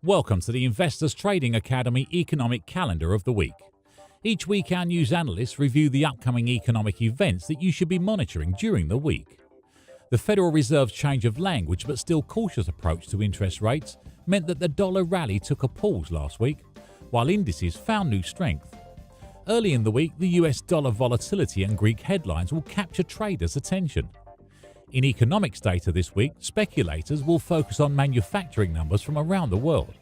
Welcome to the Investors Trading Academy Economic Calendar of the Week. Each week our news analysts review the upcoming economic events that you should be monitoring during the week. The Federal Reserve's change of language but still cautious approach to interest rates meant that the dollar rally took a pause last week, while indices found new strength. Early in the week, the US dollar volatility and Greek headlines will capture traders' attention. In economics data this week, speculators will focus on manufacturing numbers from around the world,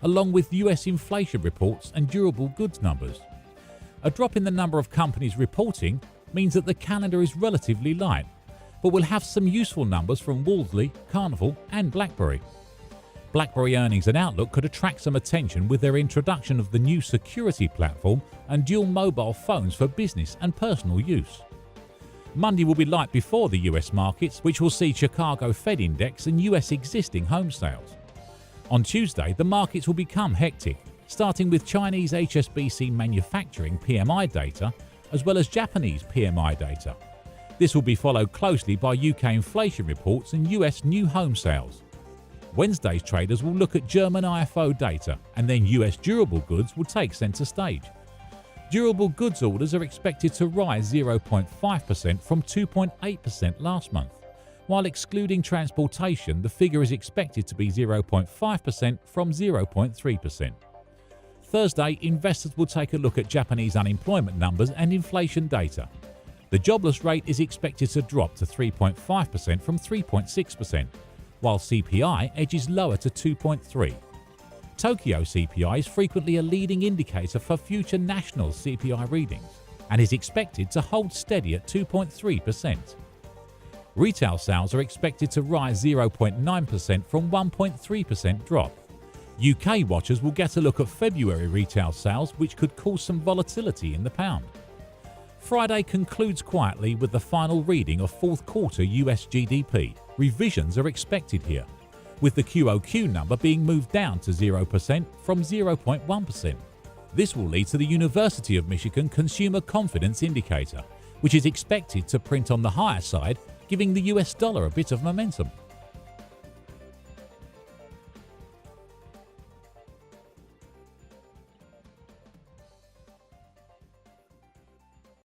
along with US inflation reports and durable goods numbers. A drop in the number of companies reporting means that the calendar is relatively light, but we'll have some useful numbers from Wolseley, Carnival and Blackberry. BlackBerry earnings and outlook could attract some attention with their introduction of the new security platform and dual mobile phones for business and personal use. Monday will be light before the US markets, which will see Chicago Fed Index and US existing home sales. On Tuesday, the markets will become hectic, starting with Chinese HSBC manufacturing PMI data as well as Japanese PMI data. This will be followed closely by UK inflation reports and US new home sales. Wednesday's traders will look at German IFO data, and then US durable goods will take centre stage. Durable goods orders are expected to rise 0.5% from 2.8% last month, while excluding transportation the figure is expected to be 0.5% from 0.3%. Thursday, investors will take a look at Japanese unemployment numbers and inflation data. The jobless rate is expected to drop to 3.5% from 3.6%, while CPI edges lower to 2.3%. Tokyo CPI is frequently a leading indicator for future national CPI readings and is expected to hold steady at 2.3%. Retail sales are expected to rise 0.9% from 1.3% drop. UK watchers will get a look at February retail sales, which could cause some volatility in the pound. Friday concludes quietly with the final reading of fourth quarter US GDP. Revisions are expected here, with the QOQ number being moved down to 0% from 0.1%. This will lead to the University of Michigan Consumer Confidence Indicator, which is expected to print on the higher side, giving the US dollar a bit of momentum.